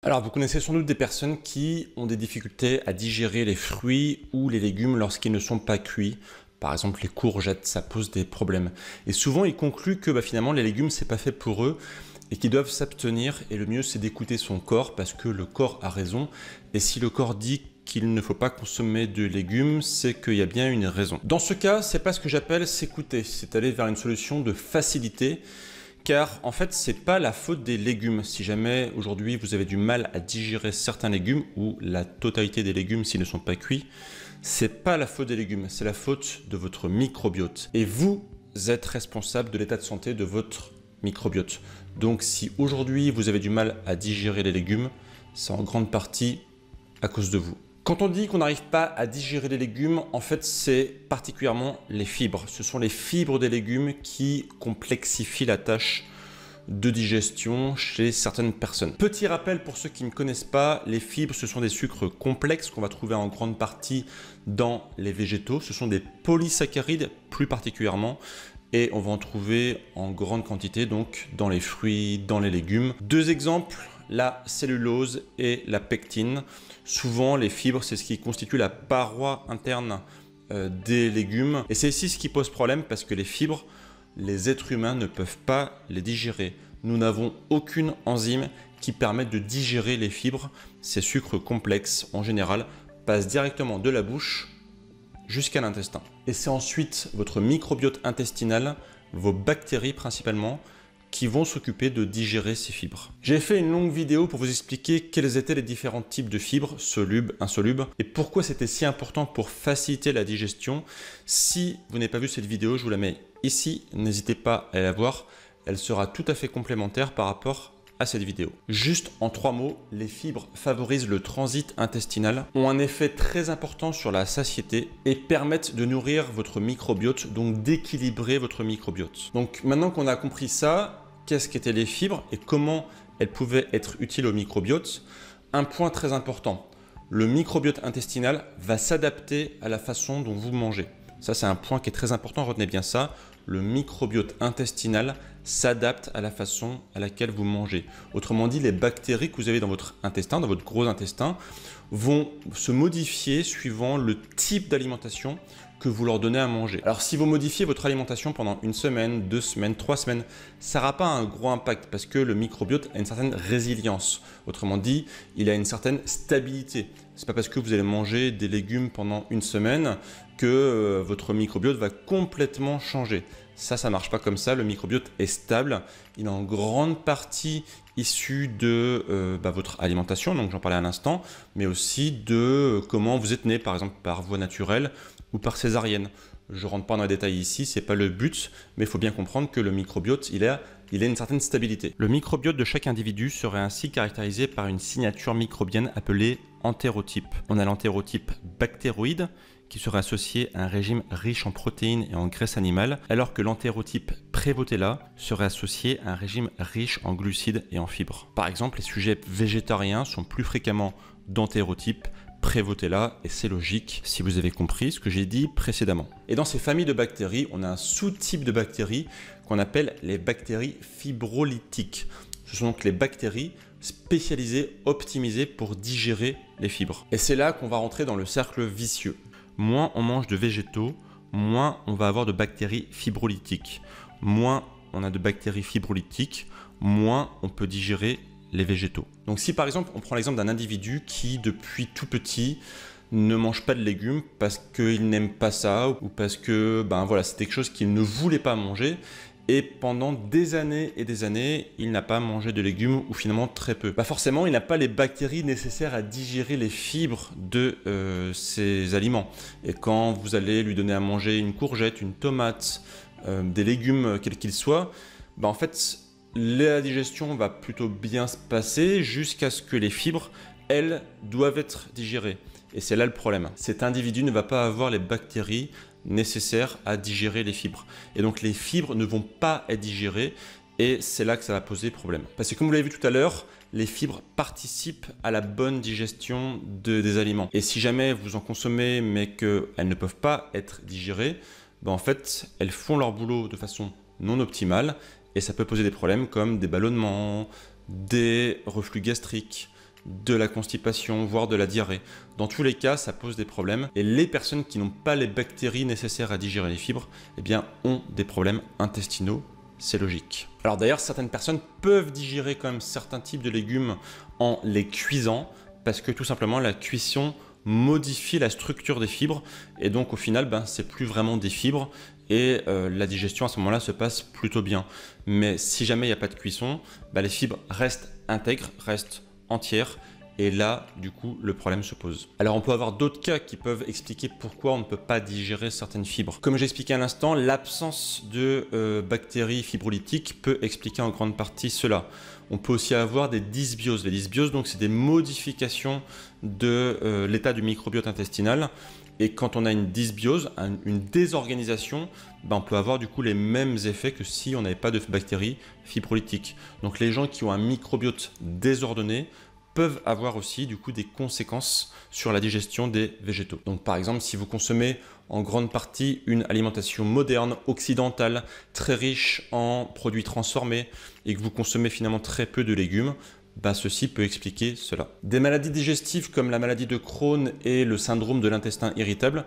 Alors, vous connaissez sans doute des personnes qui ont des difficultés à digérer les fruits ou les légumes lorsqu'ils ne sont pas cuits. Par exemple, les courgettes, ça pose des problèmes. Et souvent, ils concluent que finalement, les légumes, c'est pas fait pour eux et qu'ils doivent s'abstenir. Et le mieux, c'est d'écouter son corps parce que le corps a raison. Et si le corps dit qu'il ne faut pas consommer de légumes, c'est qu'il y a bien une raison. Dans ce cas, c'est pas ce que j'appelle s'écouter, c'est aller vers une solution de facilité. Car en fait, c'est pas la faute des légumes. Si jamais aujourd'hui vous avez du mal à digérer certains légumes ou la totalité des légumes s'ils ne sont pas cuits, c'est pas la faute des légumes, c'est la faute de votre microbiote. Et vous êtes responsable de l'état de santé de votre microbiote. Donc si aujourd'hui vous avez du mal à digérer les légumes, c'est en grande partie à cause de vous. Quand on dit qu'on n'arrive pas à digérer les légumes, en fait, c'est particulièrement les fibres. Ce sont les fibres des légumes qui complexifient la tâche de digestion chez certaines personnes. Petit rappel pour ceux qui ne connaissent pas, les fibres, ce sont des sucres complexes qu'on va trouver en grande partie dans les végétaux. Ce sont des polysaccharides plus particulièrement. Et on va en trouver en grande quantité donc dans les fruits, dans les légumes. Deux exemples, la cellulose et la pectine. Souvent, les fibres, c'est ce qui constitue la paroi interne des légumes. Et c'est ici ce qui pose problème parce que les fibres, les êtres humains ne peuvent pas les digérer. Nous n'avons aucune enzyme qui permette de digérer les fibres. Ces sucres complexes, en général, passent directement de la bouche jusqu'à l'intestin. Et c'est ensuite votre microbiote intestinal, vos bactéries principalement, qui vont s'occuper de digérer ces fibres. J'ai fait une longue vidéo pour vous expliquer quels étaient les différents types de fibres, solubles, insolubles, et pourquoi c'était si important pour faciliter la digestion. Si vous n'avez pas vu cette vidéo, je vous la mets ici, n'hésitez pas à la voir, elle sera tout à fait complémentaire par rapport à cette vidéo. Juste en 3 mots, les fibres favorisent le transit intestinal, ont un effet très important sur la satiété et permettent de nourrir votre microbiote, donc d'équilibrer votre microbiote. Donc maintenant qu'on a compris ça, qu'est-ce qu'étaient les fibres et comment elles pouvaient être utiles au microbiote, un point très important, le microbiote intestinal va s'adapter à la façon dont vous mangez. Ça, c'est un point qui est très important, retenez bien ça. Le microbiote intestinal s'adapte à la façon à laquelle vous mangez. Autrement dit, les bactéries que vous avez dans votre intestin, dans votre gros intestin, vont se modifier suivant le type d'alimentation que vous leur donnez à manger. Alors si vous modifiez votre alimentation pendant 1 semaine, 2 semaines, 3 semaines, ça n'aura pas un gros impact parce que le microbiote a une certaine résilience. Autrement dit, il a une certaine stabilité. Ce n'est pas parce que vous allez manger des légumes pendant 1 semaine que votre microbiote va complètement changer. Ça ne marche pas comme ça. Le microbiote est stable. Il est en grande partie issu de votre alimentation, donc j'en parlais à l'instant, mais aussi de comment vous êtes né, par exemple par voie naturelle ou par césarienne. Je ne rentre pas dans les détails ici, ce n'est pas le but, mais il faut bien comprendre que le microbiote, il a une certaine stabilité. Le microbiote de chaque individu serait ainsi caractérisé par une signature microbienne appelée entérotype. On a l'entérotype bactéroïde, qui serait associé à un régime riche en protéines et en graisses animales, alors que l'entérotype Prévotella serait associé à un régime riche en glucides et en fibres. Par exemple, les sujets végétariens sont plus fréquemment d'entérotype Prévotella, et c'est logique si vous avez compris ce que j'ai dit précédemment. Et dans ces familles de bactéries, on a un sous-type de bactéries qu'on appelle les bactéries fibrolytiques. Ce sont donc les bactéries spécialisées, optimisées pour digérer les fibres. Et c'est là qu'on va rentrer dans le cercle vicieux. Moins on mange de végétaux, moins on va avoir de bactéries fibrolytiques. Moins on a de bactéries fibrolytiques, moins on peut digérer les végétaux. Donc si par exemple on prend l'exemple d'un individu qui depuis tout petit ne mange pas de légumes parce qu'il n'aime pas ça ou parce que c'est quelque chose qu'il ne voulait pas manger, et pendant des années et des années, il n'a pas mangé de légumes ou finalement très peu. Forcément, il n'a pas les bactéries nécessaires à digérer les fibres de ces aliments. Et quand vous allez lui donner à manger une courgette, une tomate, des légumes quels qu'ils soient, en fait, la digestion va plutôt bien se passer jusqu'à ce que les fibres, elles, doivent être digérées. Et c'est là le problème. Cet individu ne va pas avoir les bactéries nécessaires à digérer les fibres. Et donc les fibres ne vont pas être digérées et c'est là que ça va poser problème. Parce que comme vous l'avez vu tout à l'heure, les fibres participent à la bonne digestion des aliments. Et si jamais vous en consommez mais qu'elles ne peuvent pas être digérées, en fait, elles font leur boulot de façon non optimale et ça peut poser des problèmes comme des ballonnements, des reflux gastriques, de la constipation, voire de la diarrhée. Dans tous les cas, ça pose des problèmes et les personnes qui n'ont pas les bactéries nécessaires à digérer les fibres, eh bien, ont des problèmes intestinaux. C'est logique. Alors d'ailleurs, certaines personnes peuvent digérer quand même certains types de légumes en les cuisant parce que tout simplement la cuisson modifie la structure des fibres et donc au final, c'est plus vraiment des fibres et la digestion à ce moment-là se passe plutôt bien. Mais si jamais il n'y a pas de cuisson, les fibres restent intègres, restent entières. Et là, du coup, le problème se pose. Alors, on peut avoir d'autres cas qui peuvent expliquer pourquoi on ne peut pas digérer certaines fibres. Comme j'ai expliqué à l'instant, l'absence de bactéries fibrolytiques peut expliquer en grande partie cela. On peut aussi avoir des dysbioses. Les dysbioses, donc, c'est des modifications de l'état du microbiote intestinal. Et quand on a une dysbiose, une désorganisation, on peut avoir du coup les mêmes effets que si on n'avait pas de bactéries fibrolytiques. Donc, les gens qui ont un microbiote désordonné peuvent avoir aussi du coup des conséquences sur la digestion des végétaux. Donc par exemple, si vous consommez en grande partie une alimentation moderne, occidentale, très riche en produits transformés et que vous consommez finalement très peu de légumes, ceci peut expliquer cela. Des maladies digestives comme la maladie de Crohn et le syndrome de l'intestin irritable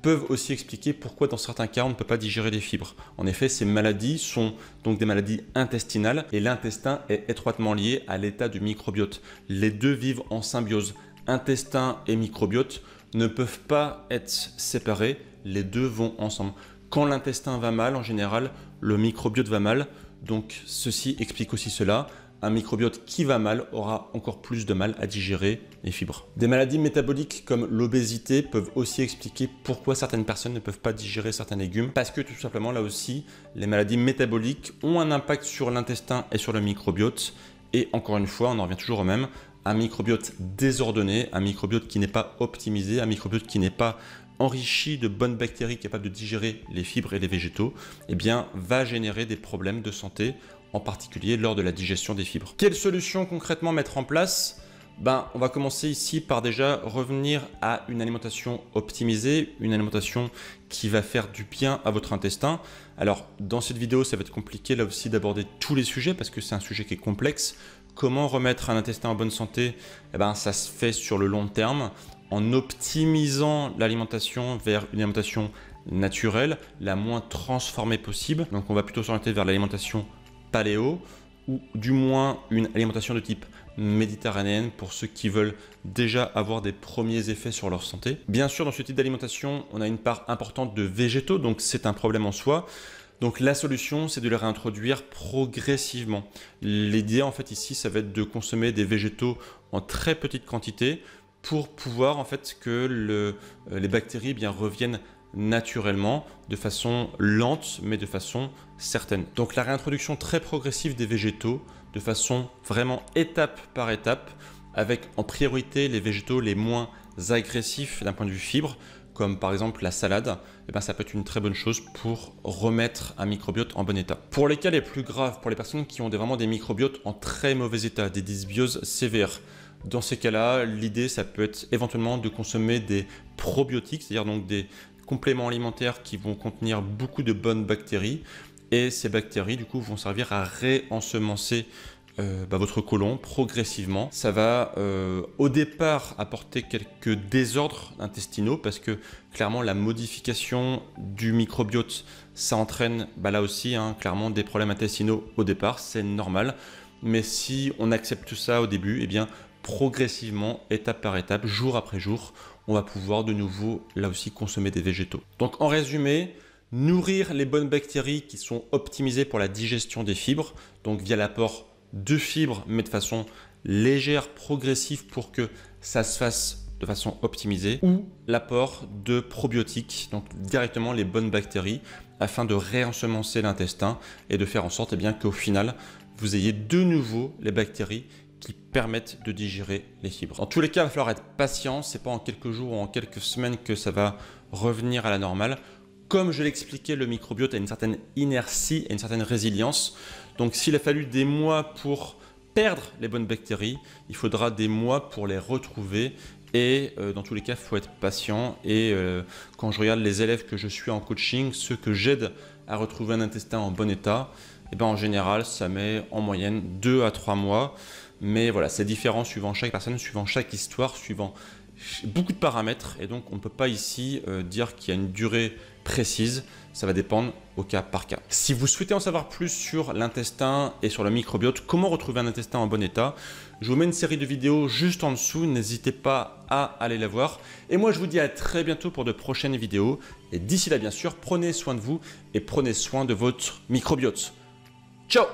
peuvent aussi expliquer pourquoi dans certains cas on ne peut pas digérer des fibres. En effet, ces maladies sont donc des maladies intestinales et l'intestin est étroitement lié à l'état du microbiote. Les deux vivent en symbiose. Intestin et microbiote ne peuvent pas être séparés, les deux vont ensemble. Quand l'intestin va mal, en général, le microbiote va mal, donc ceci explique aussi cela. Un microbiote qui va mal aura encore plus de mal à digérer les fibres. Des maladies métaboliques comme l'obésité peuvent aussi expliquer pourquoi certaines personnes ne peuvent pas digérer certains légumes. Parce que tout simplement, là aussi, les maladies métaboliques ont un impact sur l'intestin et sur le microbiote. Et encore une fois, on en revient toujours au même. Un microbiote désordonné, un microbiote qui n'est pas optimisé, un microbiote qui n'est pas enrichi de bonnes bactéries capables de digérer les fibres et les végétaux, va générer des problèmes de santé, en particulier lors de la digestion des fibres. Quelle solution concrètement mettre en place ? On va commencer ici par déjà revenir à une alimentation optimisée, une alimentation qui va faire du bien à votre intestin. Alors dans cette vidéo, ça va être compliqué là aussi d'aborder tous les sujets parce que c'est un sujet qui est complexe. Comment remettre un intestin en bonne santé ? Ça se fait sur le long terme en optimisant l'alimentation vers une alimentation naturelle, la moins transformée possible. Donc on va plutôt s'orienter vers l'alimentation paléo ou du moins une alimentation de type méditerranéenne pour ceux qui veulent déjà avoir des premiers effets sur leur santé. Bien sûr, dans ce type d'alimentation, on a une part importante de végétaux, donc c'est un problème en soi. Donc la solution, c'est de les réintroduire progressivement. L'idée en fait ici, ça va être de consommer des végétaux en très petite quantité pour pouvoir en fait que les bactéries reviennent naturellement, de façon lente, mais de façon certaine. Donc la réintroduction très progressive des végétaux, de façon vraiment étape par étape, avec en priorité les végétaux les moins agressifs d'un point de vue fibre, comme par exemple la salade, ça peut être une très bonne chose pour remettre un microbiote en bon état. Pour les cas les plus graves, pour les personnes qui ont vraiment des microbiotes en très mauvais état, des dysbioses sévères, dans ces cas-là, l'idée, ça peut être éventuellement de consommer des probiotiques, c'est-à-dire donc des compléments alimentaires qui vont contenir beaucoup de bonnes bactéries. Et ces bactéries, du coup, vont servir à réensemencer votre côlon progressivement. Ça va au départ apporter quelques désordres intestinaux parce que clairement, la modification du microbiote, ça entraîne là aussi clairement des problèmes intestinaux au départ. C'est normal. Mais si on accepte ça au début, progressivement, étape par étape, jour après jour, on va pouvoir de nouveau, là aussi, consommer des végétaux. Donc en résumé, nourrir les bonnes bactéries qui sont optimisées pour la digestion des fibres, donc via l'apport de fibres, mais de façon légère, progressive pour que ça se fasse de façon optimisée, ou l'apport de probiotiques, donc directement les bonnes bactéries, afin de réensemencer l'intestin et de faire en sorte qu'au final, vous ayez de nouveau les bactéries qui permettent de digérer les fibres. En tous les cas, il va falloir être patient. Ce n'est pas en quelques jours ou en quelques semaines que ça va revenir à la normale. Comme je l'expliquais, le microbiote a une certaine inertie et une certaine résilience. Donc, s'il a fallu des mois pour perdre les bonnes bactéries, il faudra des mois pour les retrouver. Et dans tous les cas, il faut être patient. Et quand je regarde les élèves que je suis en coaching, ceux que j'aide à retrouver un intestin en bon état, en général, ça met en moyenne 2 à 3 mois. Mais voilà, c'est différent suivant chaque personne, suivant chaque histoire, suivant beaucoup de paramètres. Et donc, on ne peut pas ici dire qu'il y a une durée précise. Ça va dépendre au cas par cas. Si vous souhaitez en savoir plus sur l'intestin et sur le microbiote, comment retrouver un intestin en bon état, je vous mets une série de vidéos juste en dessous. N'hésitez pas à aller la voir. Et moi, je vous dis à très bientôt pour de prochaines vidéos. Et d'ici là, bien sûr, prenez soin de vous et prenez soin de votre microbiote. Ciao!